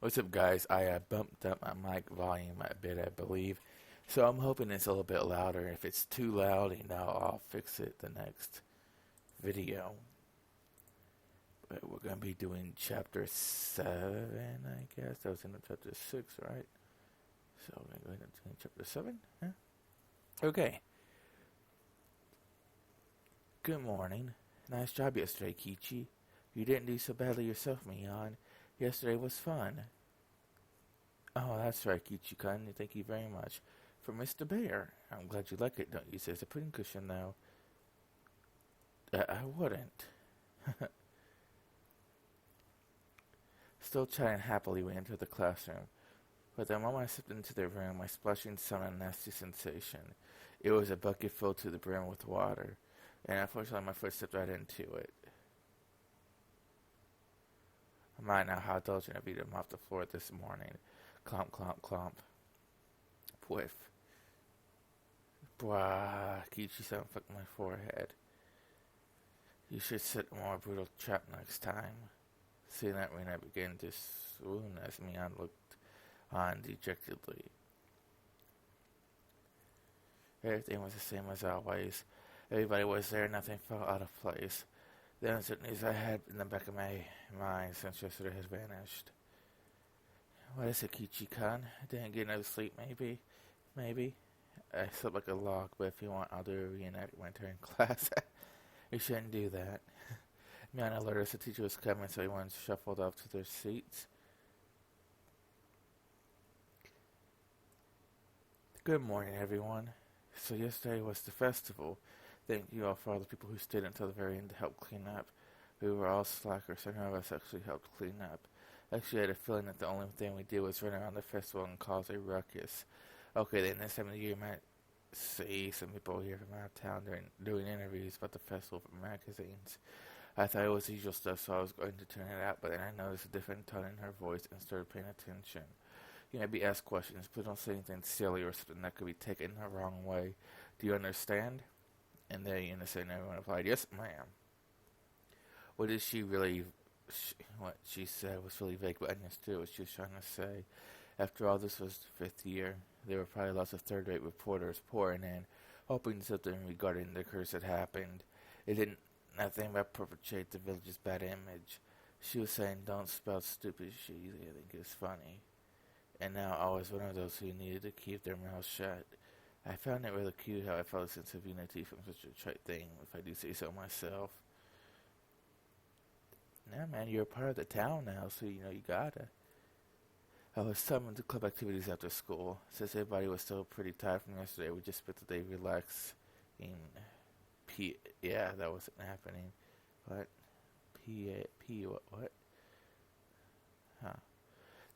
What's up, guys? I bumped up my mic volume a bit, I believe. So I'm hoping it's a little bit louder. If it's too loud, I'll fix it the next video. But we're going to be doing chapter 7, I guess. That was in chapter 6, right? So we're going to go into chapter 7. Huh? Okay. Good morning. Nice job yesterday, Kichi. You didn't do so badly yourself, Mion. Yesterday was fun. Oh, that's right, Kichi-kun. Thank you very much. For Mr. Bear. I'm glad you like it, don't you? Says a pincushion, though. I wouldn't. Still chatting happily, we entered the classroom. But the moment I stepped into the room, my splashing sounded a nasty sensation. It was a bucket filled to the brim with water, and unfortunately my foot stepped right into it. My, now how indulgent of you to mop the floor this morning. Clomp, clomp, clomp. Whiff. Blah, Kichi sound fucked my forehead. You should set a more brutal trap next time. Seeing that, Rena began to swoon as Mion looked on dejectedly. Everything was the same as always. Everybody was there, nothing felt out of place. The uncertainties I had in the back of my mind since yesterday has vanished. What is it, Kichi-kun? I didn't get enough sleep, maybe? Maybe? I slept like a log, but if you want, I'll do a reenactment during class. You shouldn't do that. Mion alerted us the teacher was coming, so everyone shuffled off to their seats. Good morning, everyone. So yesterday was the festival. Thank you all for all the people who stayed until the very end to help clean up. We were all slackers, so none of us actually helped clean up. Actually, I had a feeling that the only thing we did was run around the festival and cause a ruckus. Okay, then this time of the year you might see some people here from out of town doing interviews about the festival from magazines. I thought it was the usual stuff, so I was going to turn it out, but then I noticed a different tone in her voice and started paying attention. You might be asked questions, but don't say anything silly or something that could be taken the wrong way. Do you understand? And the innocent everyone replied, yes, ma'am. What did she really... what she said was really vague, but I understood what she was trying to say. After all, this was the 5th year. There were probably lots of third-rate reporters pouring in, hoping something regarding the curse had happened. It didn't nothing but perpetuate the village's bad image. She was saying, don't spell stupid shit, I think it's funny. And now I was one of those who needed to keep their mouths shut. I found it really cute how I felt a sense of unity from such a trite thing, if I do say so myself. Now, man, you're a part of the town now, so you gotta. I was summoned to club activities after school. Since everybody was still pretty tired from yesterday, we just spent the day relaxing. Yeah, that wasn't happening. What? What? Huh.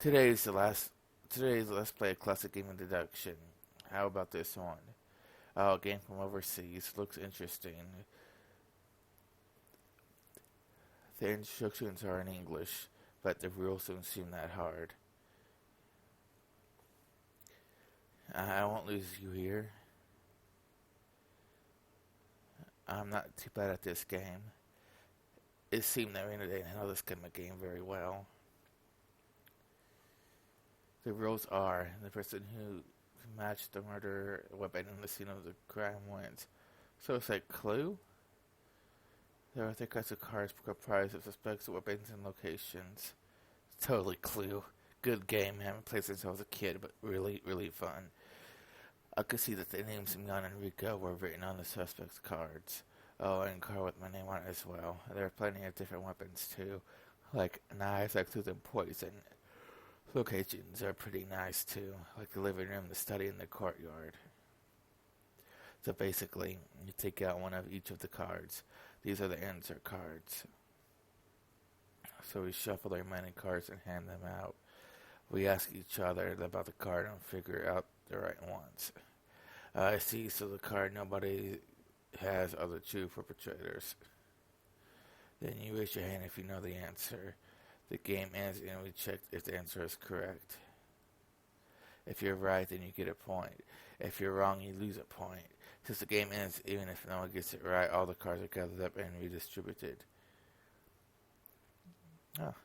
Let's play a classic game of deduction. How about this one? Oh, a game from overseas. Looks interesting. The instructions are in English, but the rules don't seem that hard. I won't lose you here. I'm not too bad at this game. It seemed that Rena didn't know this kind of game very well. The rules are the person who matched the murder weapon in the scene of the crime wins. So it's like Clue? There are 3 kinds of cards comprised of suspects, weapons, and locations. Totally Clue. Good game. I haven't played since I was a kid, but really, really fun. I could see that the names Mion and Rico were written on the suspects' cards. Oh, and a card with my name on it as well. There are plenty of different weapons too, like knives, axes, and poison. Locations are pretty nice too, like the living room, the study, and the courtyard. So basically, you take out one of each of the cards. These are the answer cards. So we shuffle the remaining cards and hand them out. We ask each other about the card and figure out the right ones. I see, so the card nobody has are the true perpetrators. Then you raise your hand if you know the answer. The game ends and we check if the answer is correct. If you're right, then you get a point. If you're wrong, you lose a point. Since the game ends, even if no one gets it right, all the cards are gathered up and redistributed. Oh.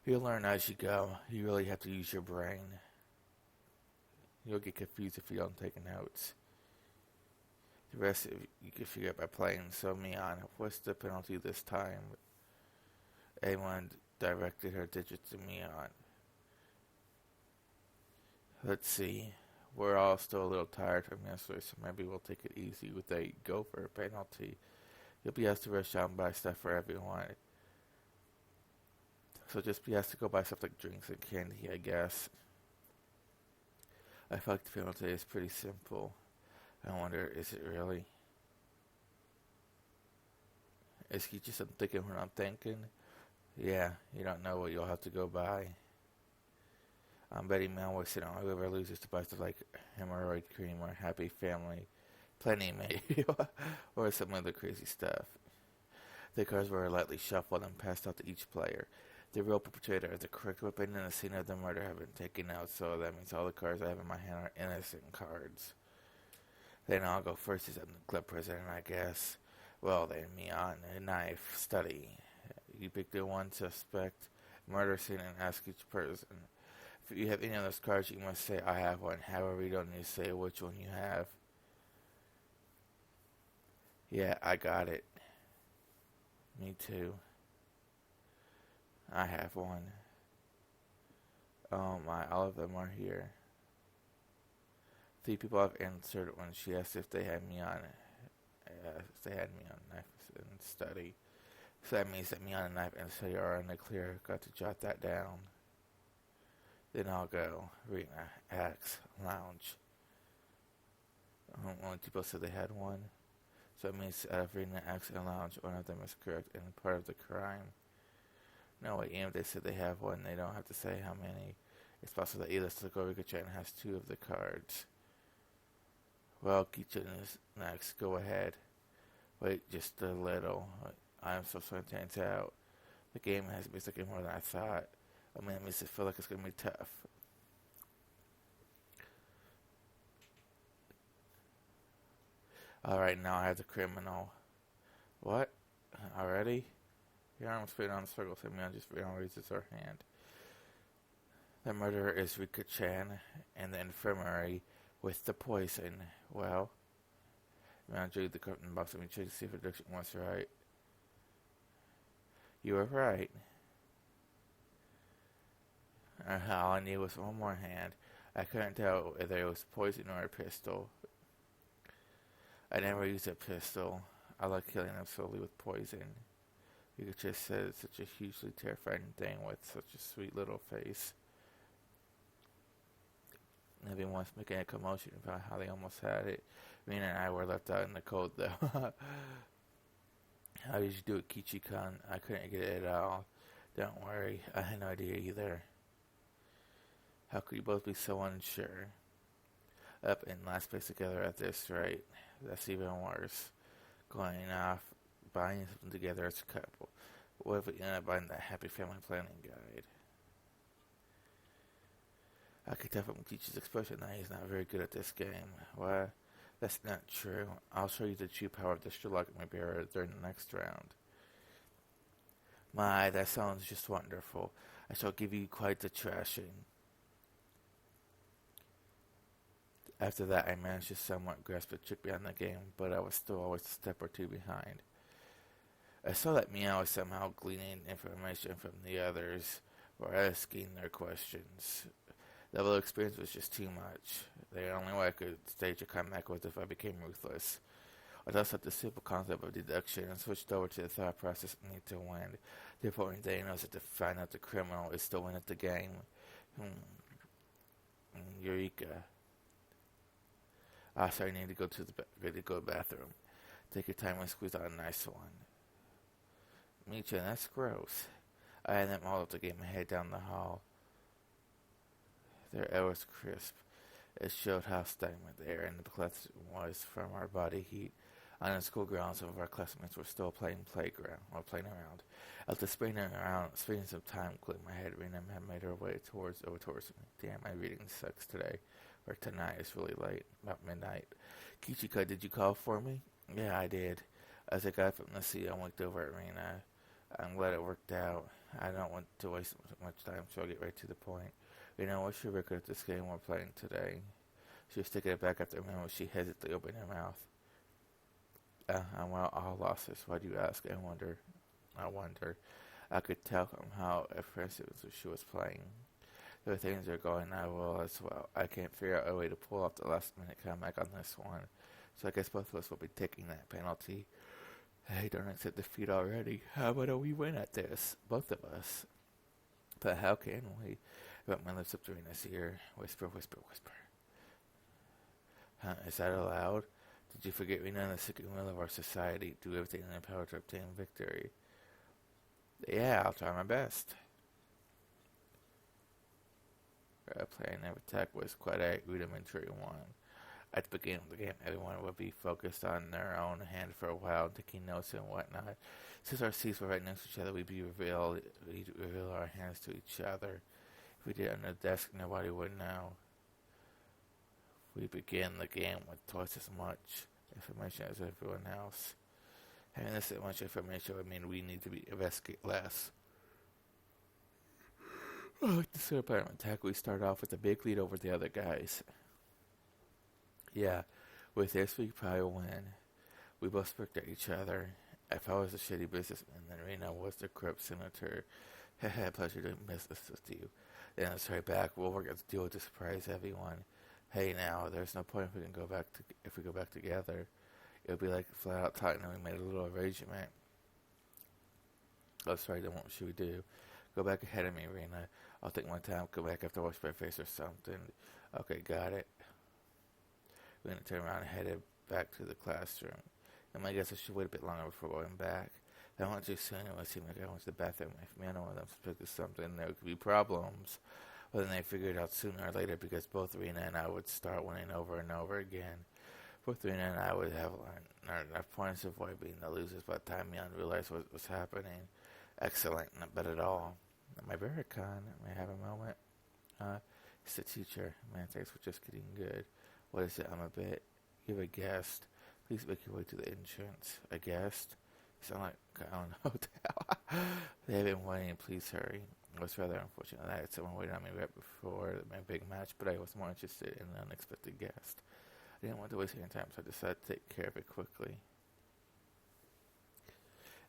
You'll learn as you go. You really have to use your brain. You'll get confused if you don't take notes. The rest of you can figure out by playing. So, Mian, what's the penalty this time? Anyone directed her digits to Mian. Let's see. We're all still a little tired from yesterday, so maybe we'll take it easy with a gopher penalty. You'll be asked to rush out and buy stuff for everyone. So just be asked to go buy stuff like drinks and candy, I guess. I feel like the penalty is pretty simple. I wonder, is it really? Is he just thinking what I'm thinking? Yeah, you don't know what you'll have to go buy. I'm betting Mel will sit on whoever loses to buy stuff like hemorrhoid cream or happy family, plenty maybe, or some other crazy stuff. The cards were lightly shuffled and passed out to each player. The real perpetrator of the correct weapon and the scene of the murder have been taken out, so that means all the cards I have in my hand are innocent cards. Then I'll go first as I'm the club president, I guess. Well then, Mian, a knife, study. You pick the one suspect, murder scene, and ask each person. If you have any of those cards, you must say, I have one. However, you don't need to say which one you have. Yeah, I got it. Me too. I have one. Oh my, all of them are here. 3 people have answered when she asked if they had me on knife and study. So that means that me on a knife and study are in the clear. Got to jot that down. Then I'll go. Arena, Axe, Lounge. Only 2 people said they had one. So it means out of Arena, Axe, and Lounge, one of them is correct and part of the crime. No, wait, even if they said they have one, they don't have to say how many. It's possible that either Higurashi has 2 of the cards. Well, Kichin is next. Go ahead. Wait just a little. I'm so sorry to point out. The game has been taking more than I thought. I mean, it makes it feel like it's going to be tough. Alright, now I have the criminal. What? Already? Your arm is put on the circle, so Mian just raises her hand. The murderer is Rika-chan in the infirmary with the poison. Well, Mian drew the curtain box and we checked to see if the prediction was right. You were right. All I needed was one more hand. I couldn't tell whether it was poison or a pistol. I never used a pistol. I like killing them slowly with poison. You could just say it's such a hugely terrifying thing with such a sweet little face. Everyone's making a commotion about how they almost had it. Mina and I were left out in the cold though. How did you do it, Kichi-kun? I couldn't get it at all. Don't worry, I had no idea either. How could you both be so unsure? Up in last place together at this rate. That's even worse. Going off, buying something together as a couple. What if we end up buying that Happy Family Planning Guide? I could tell from Kichi's expression that he's not very good at this game. Well, that's not true. I'll show you the true power of the Strelogamy Barrier during the next round. My, that sounds just wonderful. I shall give you quite the trashing. After that, I managed to somewhat grasp the trick behind the game, but I was still always a step or 2 behind. I saw that Meow was somehow gleaning information from the others, or asking their questions. The level of experience was just too much. The only way I could stage a comeback was if I became ruthless. I tossed up the simple concept of deduction and switched over to the thought process I need to win. The important thing is that to find out the criminal is still in at the game. Eureka. Sorry, I need to go to the bathroom. Take your time and squeeze out a nice one. Micha, that's gross. I had them all up to get my head down the hall. Their air was crisp. It showed how stagnant the air in the class was from our body heat. On the school grounds, some of our classmates were still playing around. After spinning some time, clicking my head, Rena had made her way towards me. Damn, my reading sucks today. Or tonight, it's really late, about midnight. Kichika, did you call for me? Yeah, I did. As I got from the seat, I looked over at Rena. I'm glad it worked out. I don't want to waste much time, so I'll get right to the point. What's your record at this game we're playing today? She was taking it back after a moment. She hesitantly opened her mouth. Well, all losses. Why do you ask? I wonder. I could tell from how impressive she was playing. There were things that are going out well as well. I can't figure out a way to pull off the last minute comeback on this one. So I guess both of us will be taking that penalty. Hey, don't accept defeat already. How about we win at this? Both of us. But how can we? I put my lips up to Rena's ear. Whisper, whisper, whisper. Huh, is that allowed? Did you forget Rena and the secret will of our society? Do everything in their power to obtain victory. Yeah, I'll try my best. Playing of attack was quite a rudimentary one. At the beginning of the game, everyone would be focused on their own hand for a while, taking notes and whatnot. Since our seats were right next to each other, we'd reveal our hands to each other. If we did it on the desk, nobody would know. We begin the game with twice as much information as everyone else. Having this much information would mean we need to investigate less. Like the third part of attack, we start off with a big lead over the other guys. Yeah, with this we probably win. We both looked at each other. If I was a shitty businessman, then Rena was the corrupt senator. Haha, pleasure doing business with you. Then let's hurry back. We'll work out the deal to surprise everyone. Hey now, there's no point if we go back together. It would be like flat out talking and we made a little arrangement. Oh, sorry, then what should we do? Go back ahead of me, Rena. I'll take my time, go back after I wash my face or something. Okay, got it. Rena turned around and headed back to the classroom. And I guess I should wait a bit longer before going back. If I went too soon, it would seem like I went to the bathroom. If me and one of them suspected something, there could be problems. But then they figured out sooner or later because both Rena and I would start winning over and over again. Both Rena and I would have learned enough points to avoid being the losers by the time Jan realized what was happening. Excellent, not bad at all. My Barricon, may I have a moment? It's the teacher. Man, thanks for just getting good. What is it? I'm a bit. You have a guest. Please make your way to the entrance. A guest? You sound like I own a hotel. They have been waiting. Please hurry. It was rather unfortunate that I had someone waiting on me right before my big match, but I was more interested in an unexpected guest. I didn't want to waste any time, so I decided to take care of it quickly.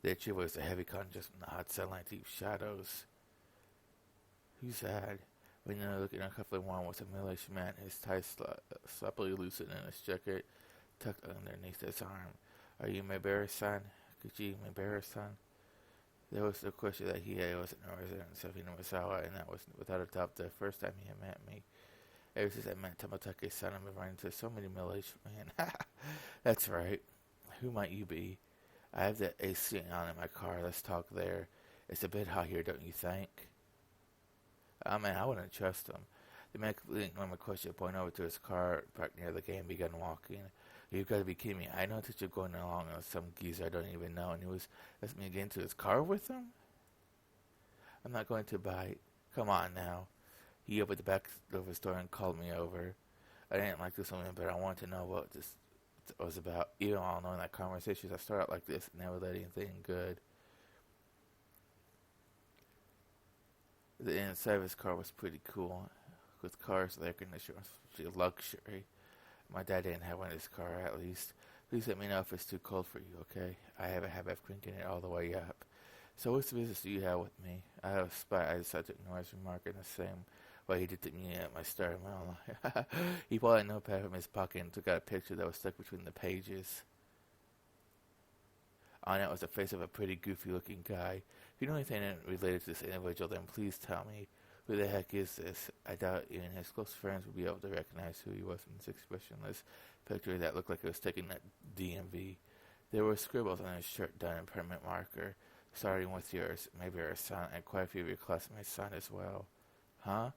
The teacher was a heavy con just in the hot sunlight, deep shadows. Who's that? When you looking uncomfortably warm was a middle-aged man, his ties sloppily loosened in his jacket tucked underneath his arm. Are you my bearer-son? Kuchi, my bearer-son? There was no question that he wasn't a resident of Hinomasawa, and that was without a doubt the first time he had met me. Ever since I met Tomotake's son, I've been running into so many middle-aged men. That's right. Who might you be? I have the AC on in my car. Let's talk there. It's a bit hot here, don't you think? Man, I wouldn't trust him. The man completely ignored my question, pointed over to his car parked near the gate and began walking. You've got to be kidding me. I noticed you going along with some geezer I don't even know, and he was asking me to get into his car with him? I'm not going to bite. Come on now. He opened the back of his door and called me over. I didn't like this woman, but I wanted to know what this was about. Even all knowing that conversations that start out like this and never led anything good. The inside of his car was pretty cool. With cars, the air conditioner was a luxury. My dad didn't have one in his car, at least. Please let me know if it's too cold for you, okay? I have a habit of cranking it all the way up. So what's the business do you have with me? I have a spy. I decided to ignore his remark in the same way he did to me at my start. He pulled out a notepad from his pocket and took out a picture that was stuck between the pages. On it was the face of a pretty goofy-looking guy. If you know anything related to this individual, then please tell me. Who the heck is this? I doubt even his close friends would be able to recognize who he was in this expressionless picture that looked like it was taken at DMV. There were scribbles on his shirt done in permanent marker, starting with yours, maybe our son, and quite a few of your classmates' son as well. Huh?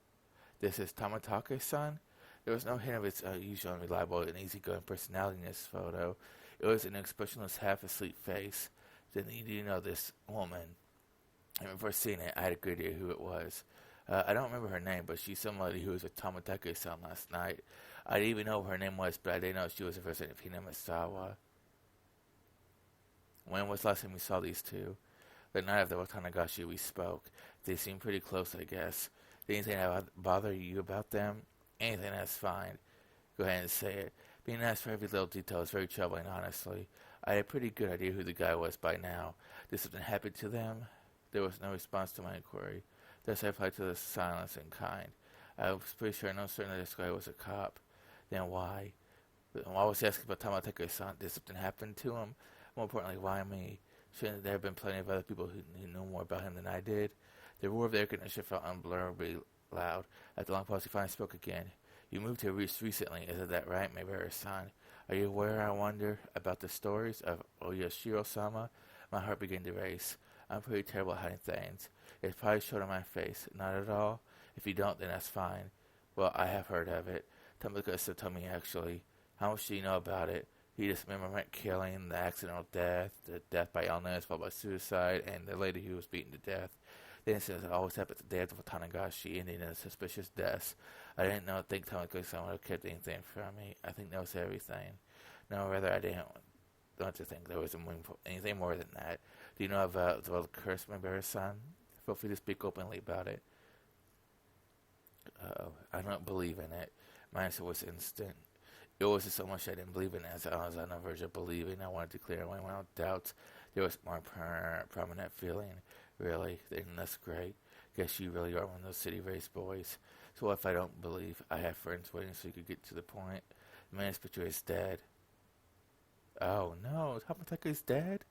This is Tomotake's son? There was no hint of his usual unreliable and easygoing personality in this photo. It was an expressionless, half-asleep face. Then you do know this woman. And before seeing it, I had a good idea who it was. I don't remember her name, but she's somebody who was with Tomotake's son last night. I didn't even know what her name was, but I didn't know she was a resident of Hinamasawa. When was the last time we saw these two? The night of the Watanagashi we spoke. They seemed pretty close, I guess. Did anything bother you about them? Anything, that's fine. Go ahead and say it. Being asked for every little detail is very troubling, honestly. I had a pretty good idea who the guy was by now. Did something happen to them? There was no response to my inquiry. Thus I replied to the silence in kind. I was pretty sure, no certain that this guy was a cop. Then why? I was asking about Tamateke-san. Did something happen to him? More importantly, why me? Shouldn't there have been plenty of other people who knew more about him than I did? The roar of the air conditioner felt unbearably loud. After a long pause, he finally spoke again. You moved here recently, isn't that right, Mayberry-san? Are you aware, I wonder, about the stories of Oyashiro-sama? My heart began to race. I'm pretty terrible at hiding things. It's probably showed on my face. Not at all? If you don't, then that's fine. Well, I have heard of it. Tamika told me, actually. How much do you know about it? He just remembered killing, the accidental death, the death by illness, followed by suicide, and the lady who was beaten to death. The incidents that always happens the day of the Tanagashi, ending in a suspicious deaths. I didn't think Tamika-san would have kept anything from me. I think that was everything. No, rather, I didn't want to think there was anything more than that. Do you know about the curse, Mayberry-san? Feel free to speak openly about it. I don't believe in it. My answer was instant. It wasn't so much I didn't believe in it as I was on the verge of believing. I wanted to clear away my own doubts. There was more prominent feeling. Really? Then that's great. Guess you really are one of those city-raised boys. So what if I don't believe? I have friends waiting so you could get to the point. The man's picture is dead. Oh no, Tamatake is dead?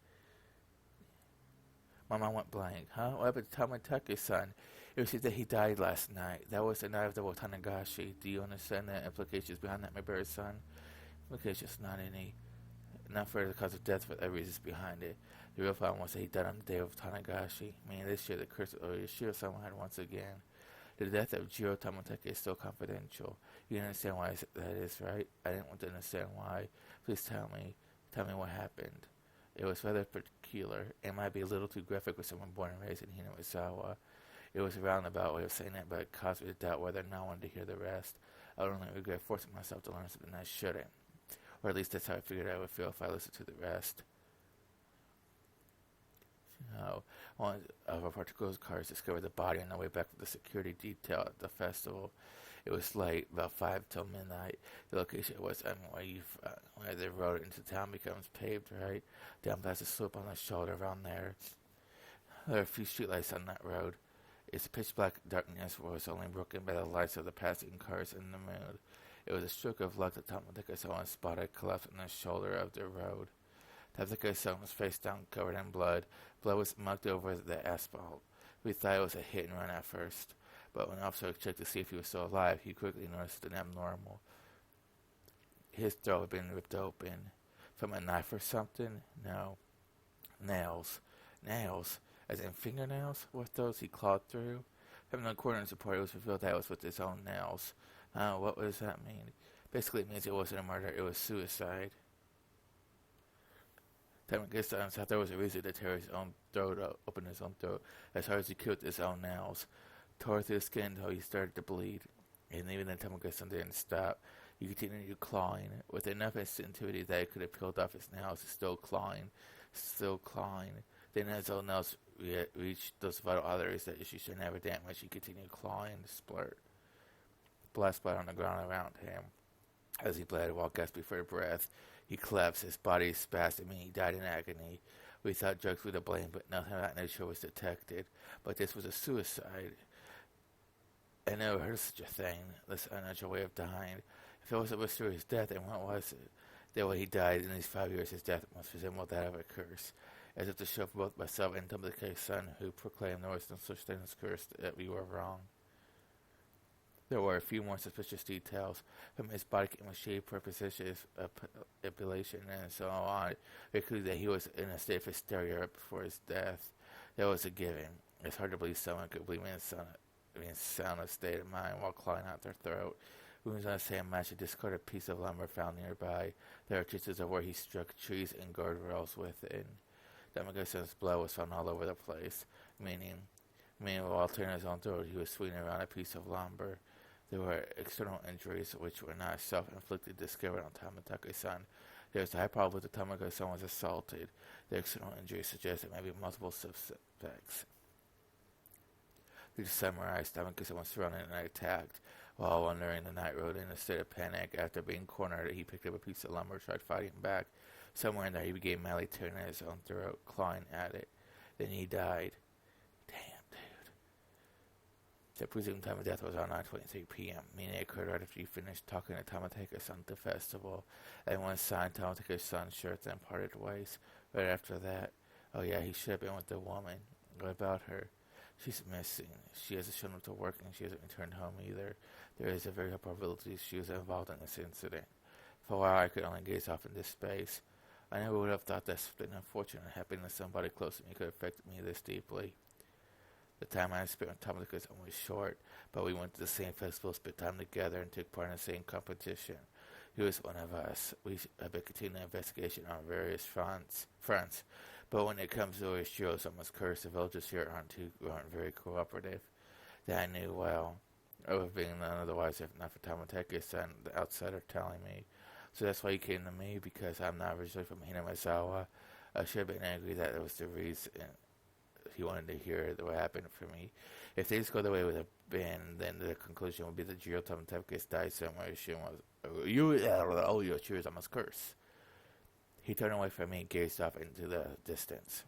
My mind went blank. Huh? What happened to Tamatake-san? It was that he died last night. That was the night of the Watanagashi. Do you understand the implications behind that, Mayberry-san? Implications, not for the cause of death, but the reasons behind it. The real problem was that he died on the day of Tanagashi. Meaning this year, the curse of Yoshiro-sama had once again. The death of Jiro Tamatake is still confidential. You understand why that is, right? I didn't want to understand why. Please tell me. Tell me what happened. It was rather peculiar. It might be a little too graphic for someone born and raised in Hinamizawa. It was a roundabout way of saying that, but it caused me to doubt whether or not I wanted to hear the rest. I would only regret forcing myself to learn something I shouldn't. Or at least that's how I figured I would feel if I listened to the rest. One of our particular cars discovered the body on the way back from the security detail at the festival. It was late, about 5 till midnight. The location was where the road into town becomes paved, right? Down past the slope on the shoulder around there. There are a few streetlights on that road. Its pitch black darkness was only broken by the lights of the passing cars in the moon. It was a stroke of luck that Tamatake-san spotted collapsed on the shoulder of the road. Tamatake-san was face down, covered in blood. Blood was mucked over the asphalt. We thought it was a hit and run at first, but when the officer checked to see if he was still alive, he quickly noticed an abnormal. His throat had been ripped open. From a knife or something? No. Nails. Nails? As in fingernails? With those he clawed through? From the coroner's report, it was revealed that it was with his own nails. What does that mean? Basically, it means it wasn't a murder, it was suicide. Tamatake-san thought there was a reason to tear his own throat open his own throat as hard as he could with his own nails. Tore through his skin until he started to bleed. And even then, Tamatake-san didn't stop. He continued clawing, with enough insensitivity that he could have peeled off his nails, still clawing. Then as those nails reached those vital arteries that she should never damage, he continued clawing, blood splat on the ground around him. As he bled while gasping for breath, he collapsed, his body spasmed, and he died in agony. We thought drugs were to blame, but nothing of that nature was detected. But this was a suicide. I never heard of such a thing, this unnatural way of dying. If it was a mysterious death, then what was it? The way he died in these 5 years, his death must resemble that of a curse. As if to show for both myself and Tamatake-san, who proclaimed there was no such thing as curse, that we were wrong. There were a few more suspicious details. From his body came a shady preposition, epilation, and so on. It concluded that he was in a state of hysteria before his death. That was a given. It's hard to believe someone could believe in sound state of mind while clawing out their throat. Wounds on the same match a discarded piece of lumber found nearby. There are traces of where he struck trees and guardrails within. Tamatake-san's blood was found all over the place, meaning while tearing his own throat, he was swinging around a piece of lumber. There were external injuries which were not self-inflicted discovered on Tamatake-san. There's a high probability that Tamako-san was assaulted. The external injuries suggest there may be multiple suspects. To summarize, Tamako-san was surrounded and attacked. While wandering the night road in a state of panic, after being cornered, he picked up a piece of lumber, tried fighting back. Somewhere in there, he began madly tearing at his own throat, clawing at it. Then he died. Damn, dude. The presumed time of death was around 9:23 p.m., meaning it occurred right after he finished talking to Tamateka-san at the festival. Everyone signed Tamateka-san's shirt and parted ways. Right after that, oh yeah, he should have been with the woman. What about her? She's missing. She hasn't shown up to work and she hasn't returned home either. There is a very high probability she was involved in this incident. For a while, I could only gaze off into space. I never would have thought that something unfortunate happening to somebody close to me could affect me this deeply. The time I spent with Tamateka-san was short, but we went to the same festival, spent time together, and took part in the same competition. He was one of us. We have been continuing the investigation on various fronts. But when it comes to Oishiro-sama's curse, the villagers here aren't very cooperative. That I knew well. I would have been none otherwise if not for Tamateka-san, the outsider, telling me. So that's why he came to me, because I'm not originally from Hinamizawa. I should have been angry that it was the reason he wanted to hear what happened for me. If things go the way it would have been, then the conclusion would be that Jiro Tamateka died somewhere. Yoshiro-sama's curse. He turned away from me and gazed off into the distance.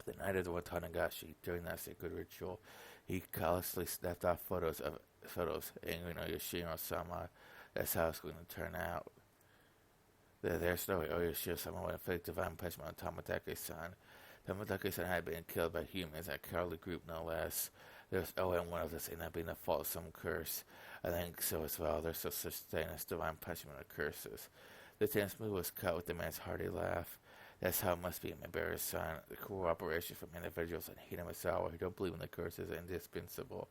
The night of the Watanagashi, during that sacred ritual, he callously snapped off photos, angry no Yoshiro-sama. That's how it's going to turn out. There's no way Yoshiro-sama would inflict divine punishment on Tamateka-san. Tamateka-san had been killed by humans, a cowardly group no less. There's no way one of this in not being the fault of some curse. I think so as well. There's no such thing as divine punishment or curses. The tense mood was cut with the man's hearty laugh. That's how it must be, my bearer's son. The cooperation from individuals in Hinamizawa who don't believe in the curses is indispensable.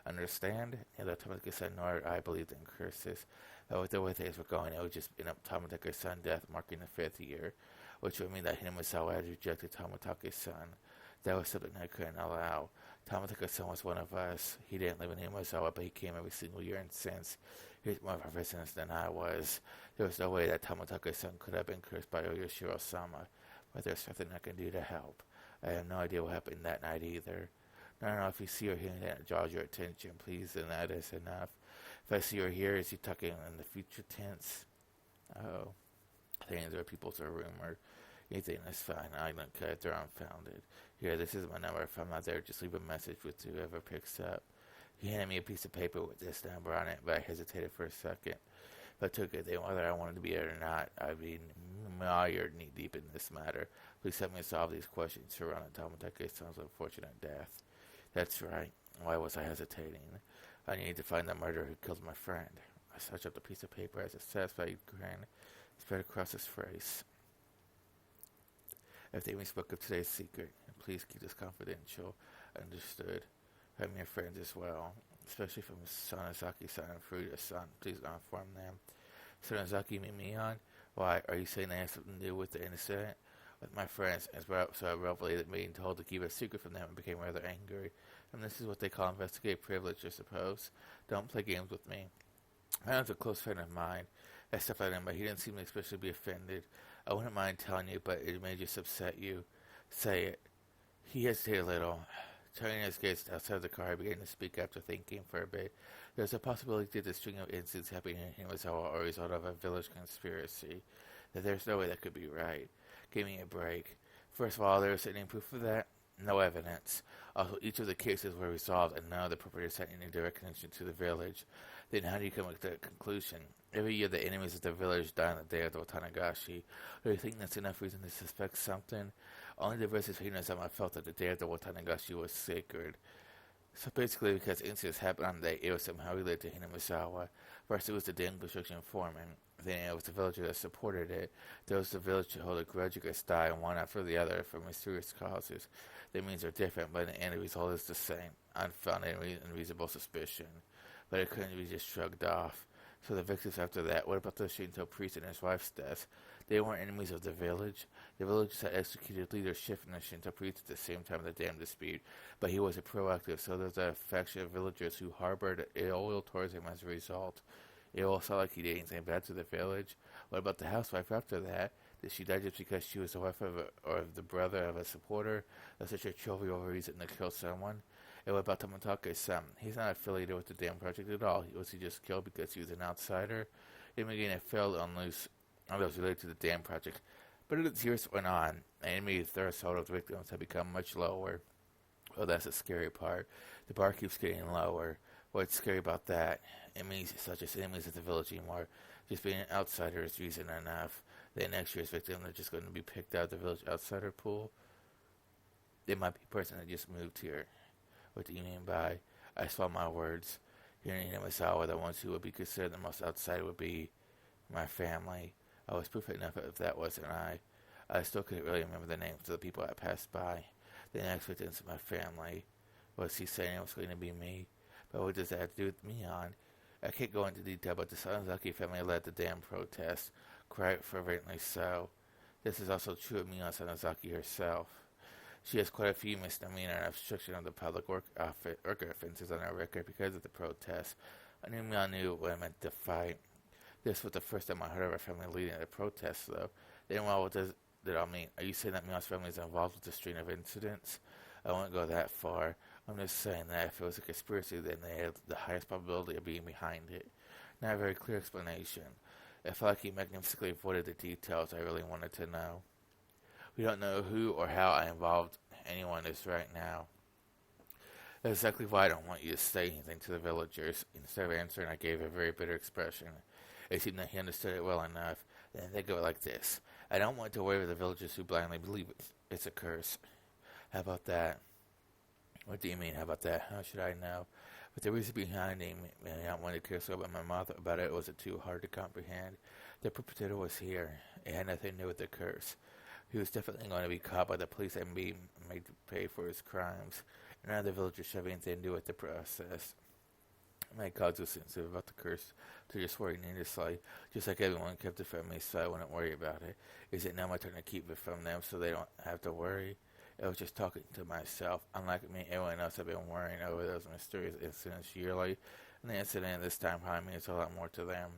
Understand? Neither Tamateka-san nor I believed in curses. But with the way things were going, it would just end up Tamateka-san's death, marking the 5th year, which would mean that Hinamizawa had rejected Tamateka-san. That was something I couldn't allow. Tamateka-san was one of us. He didn't live in Hinamizawa, but he came every single year, and since he was more of a resident than I was, there was no way that Tamateka-san could have been cursed by Yoshiro-sama. But there's something I can do to help. I have no idea what happened that night either. No, if you see or hear anything that draws your attention, please, then that is enough. If I see or hear, is he talking in the future tense? Oh. I think there are people to rumor. Anything is fine. I don't care if they're unfounded. Here, this is my number. If I'm not there, just leave a message with whoever picks up. He handed me a piece of paper with this number on it, but I hesitated for a second. If I took it, then whether I wanted to be it or not, I'd be mired knee-deep in this matter. Please help me solve these questions surrounding Tamateka-san's unfortunate death. That's right. Why was I hesitating? I needed to find the murderer who killed my friend. I snatched up the piece of paper as a satisfied grin spread across his face. If they even spoke of today's secret, please keep this confidential. Understood. I'm your friends as well, especially from Sonozaki-san and Furuya-san. Please don't inform them. Sonozaki meet me on? Why, are you saying they have something to do with the incident? With my friends, so I roughly being told to keep a secret from them and became rather angry. And this is what they call investigative privilege, I suppose. Don't play games with me. My was a close friend of mine. I stepped at him, but he didn't seem to especially be offended. I wouldn't mind telling you, but it may just upset you. Say it. He hesitated a little. Turning his gaze outside of the car, he began to speak after thinking for a bit. There's a possibility that the string of incidents happening in Hinazawa are a result of a village conspiracy. That there's no way that could be right. Give me a break. First of all, there is any proof of that? No evidence. Also, each of the cases were resolved, and none of the perpetrators had any direct connection to the village. Then how do you come to that conclusion? Every year the enemies of the village die on the day of the Watanagashi. Do you think that's enough reason to suspect something? Only the residents of Hinazama felt that the day of the Watanagashi was sacred. So basically, because incidents happened on the day, it was somehow related to Hinamizawa. First it was the dam construction foreman. Then it was the villager that supported it. There was the village who hold a grudge against die one after the other for mysterious causes. The means are different, but in the end the result is the same. Unfounded and unreasonable suspicion. But it couldn't be just shrugged off. So the victims after that, what about the Shinto priest and his wife's death? They weren't enemies of the village. The villagers had executed leadership from the Shinto priest at the same time of the dam dispute, but he wasn't proactive, so there's a faction of villagers who harbored ill will towards him as a result. It all sounded like he did anything bad to the village. What about the housewife after that? Did she die just because she was the wife of or the brother of a supporter? That's such a trivial reason to kill someone. And what about Tomotake's son? He's not affiliated with the damn project at all. Was he just killed because he was an outsider? And again, it failed on those related to the damn project. But as years went on, the enemy threshold of the victims had become much lower. Well, that's the scary part. The bar keeps getting lower. What's scary about that? Enemies such as enemies of the village anymore. Just being an outsider is reason enough. The next year's victims are just going to be picked out of the village outsider pool. It might be a person that just moved here. What do you mean by? I swallow my words. Here in Hinamizawa, the ones who would be considered the most outsider would be my family. I was proof enough if that wasn't I. I still couldn't really remember the names of the people I passed by. The next victims of my family. Was he saying it was going to be me? But what does that have to do with me on? I can't go into detail, but the Sanzaki family led the damn protest. Quite fervently so. This is also true of Mion Sanazaki herself. She has quite a few misdemeanor and obstruction of the public worker offenses on her record because of the protest. I knew Mion knew what it meant to fight. This was the first time I heard of our family leading a protest, though. Then, well, what does that all mean? Are you saying that Mion's family is involved with the string of incidents? I won't go that far. I'm just saying that if it was a conspiracy, then they had the highest probability of being behind it. Not a very clear explanation. It felt like he magnificently avoided the details I really wanted to know. We don't know who or how I involved anyone is right now. That's exactly why I don't want you to say anything to the villagers. Instead of answering, I gave a very bitter expression. It seemed that he understood it well enough. Then think of it like this. I don't want to worry with the villagers who blindly believe it's a curse. How about that? What do you mean, how about that? How should I know? But the reason behind him, I don't want to care so about my mother about it, was it too hard to comprehend? The perpetrator was here. It had nothing to do with the curse. He was definitely going to be caught by the police and be made to pay for his crimes. None of the villagers should have anything to do with the process. My gods was sensitive about the curse to just worry needlessly, just like everyone kept it from me, so I wouldn't worry about it. Is it now my turn to keep it from them so they don't have to worry? I was just talking to myself. Unlike me, everyone else had been worrying over those mysterious incidents yearly, and the incident this time probably means a lot more to them.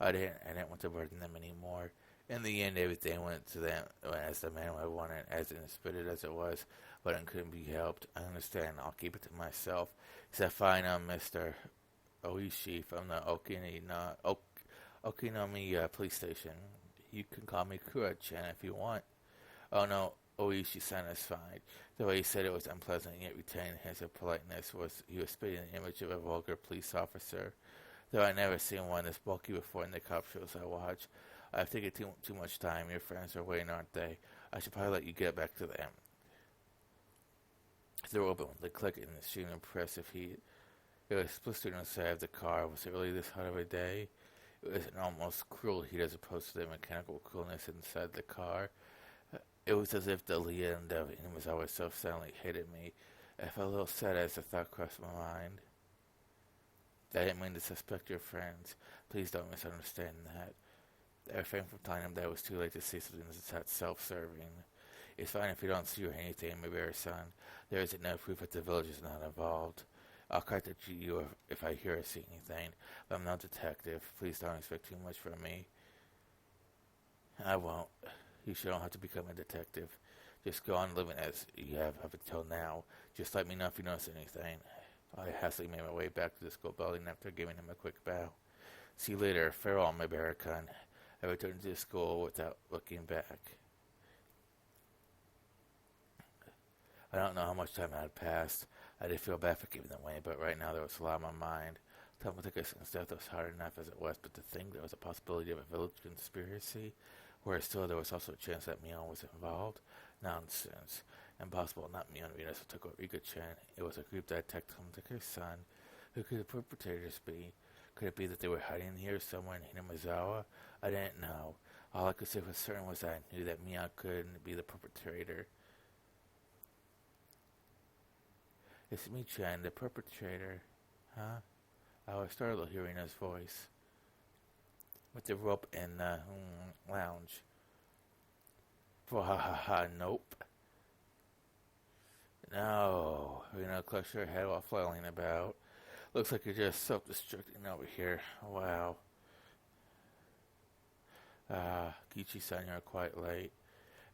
I didn't want to burden them anymore. In the end, everything went to them as the man I wanted, as inspirited as it was, but it couldn't be helped. I understand. I'll keep it to myself. Except I know Mr. Oishi from the Okinomiya police station. You can call me Kura-chan if you want. Oh no, Oishi satisfied. The way he said it was unpleasant, yet retained a hint of politeness. He was spitting an image of a vulgar police officer. Though I never seen one this bulky before in the cop shows I watch. I've taken too much time. Your friends are waiting, aren't they? I should probably let you get back to them. The door opened with a click and the extreme impressive heat. It was blistering inside of the car. Was it really this hot of a day? It was an almost cruel heat as opposed to the mechanical coolness inside the car. It was as if the end of him was always so suddenly hated me. I felt a little sad as the thought crossed my mind. I didn't mean to suspect your friends. Please don't misunderstand that. I refrained from telling him that it was too late to say something that's self-serving. It's fine if you don't see or anything, my bear son. There isn't no proof that the village is not involved. I'll contact you if I hear or see anything, but I'm no detective. Please don't expect too much from me. I won't. You sure don't have to become a detective. Just go on living as you have up until now. Just let me know if you notice anything. I hastily made my way back to the school building after giving him a quick bow. See you later. Farewell, my Barracan. I returned to the school without looking back. I don't know how much time had passed. I did feel bad for giving them away, but right now there was a lot on my mind. Tomotake's death was hard enough as it was, but to think there was a possibility of a village conspiracy, whereas still there was also a chance that Mion was involved? Nonsense. Impossible. Not Mion Venus took over Ika-chan. It was a group that attacked Tomotake's son. Who could the perpetrators be? Could it be that they were hiding here somewhere in Hinamizawa? I didn't know. All I could say for certain was that I knew that Mion couldn't be the perpetrator. It's me, Chan, the perpetrator. Huh? I was startled hearing his voice. With the rope in the lounge. Nope. No. Rena clutched her head while flailing about. Looks like you're just self-destructing over here. Wow. Kichi-san, you're quite late.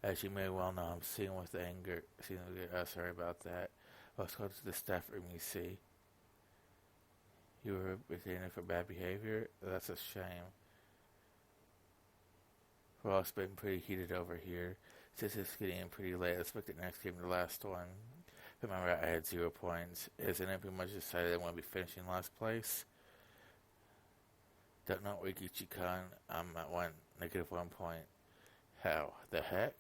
As you may well know, I'm seeing with anger. Sorry about that. Let's go to the staff room, you see. You were retained for bad behavior? That's a shame. Well, it's been pretty heated over here. Since it's getting pretty late, I expect the next game the last one. Remember, I had 0 points. Isn't it pretty much decided I want to be finishing last place? Don't know, Rikichi-kan. I'm at -1 point. How the heck?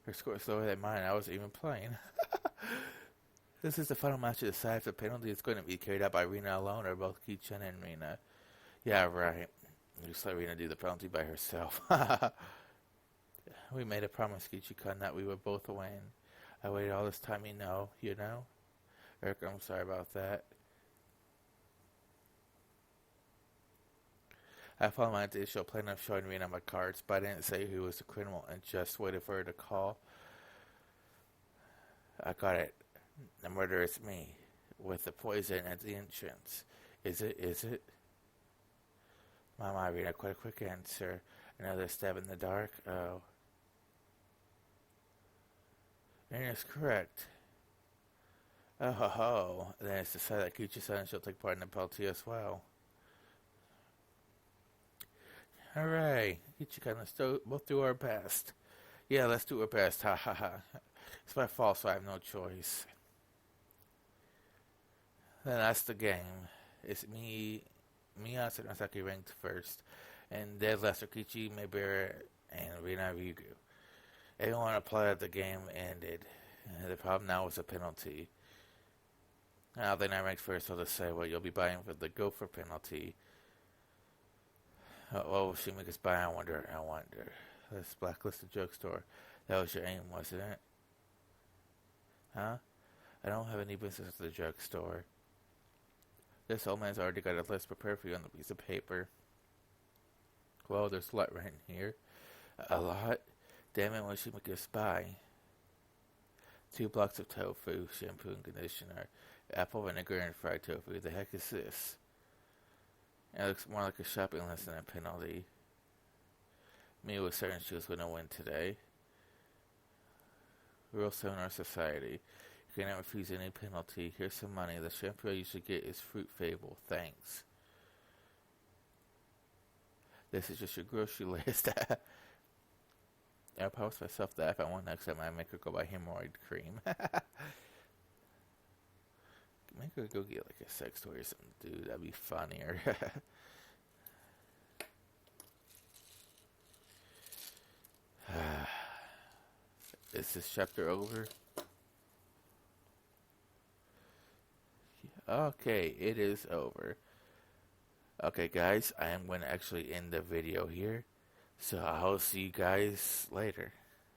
Her score is lower than mine. I wasn't even playing. This is the final match to decide if the penalty is going to be carried out by Rina alone or both Ki-chan and Rina. Yeah, right. Just let Rina do the penalty by herself. We made a promise, Kichi-kun, that we would both win. I waited all this time, you know. Eric, I'm sorry about that. I followed my initial plan of showing Rina my cards, but I didn't say who was the criminal and just waited for her to call. I got it. The murderer is me, with the poison at the entrance. Is it? My, Rina, quite a quick answer. Another stab in the dark? Oh. Rina's correct. Oh ho ho. Then it's decided that Kichi-san shall take part in the penalty as well. Hooray! Kichi-kan, let's both do our best. Yeah, let's do our best. Ha ha ha. It's my fault, so I have no choice. Then that's the game. It's Miyasa and Saki ranked first, and Dead Lester Kichi, Maybera, and Rina Ryugu. Everyone applauded the game ended. The problem now was a penalty. Now they're not ranked first, so they say, well, you'll be buying for the gopher penalty. What will she make us buy? I wonder. This blacklisted drugstore. That was your aim, wasn't it? Huh? I don't have any business at the drugstore. This old man's already got a list prepared for you on the piece of paper. Well, there's a lot right in here. A lot? Damn it, what should make us buy? 2 blocks of tofu, shampoo and conditioner, apple vinegar and fried tofu. The heck is this? It looks more like a shopping list than a penalty. Mia was certain she was going to win today. Rules in our society. You cannot refuse any penalty. Here's some money. The shampoo you should get is Fruit Fable. Thanks. This is just your grocery list. I'll promise myself that if I want next time I make her go buy hemorrhoid cream. Make her go get like a sex toy or something, dude. That'd be funnier. Is this chapter over? Okay, it is over. Okay, guys, I am going to actually end the video here. So I'll see you guys later.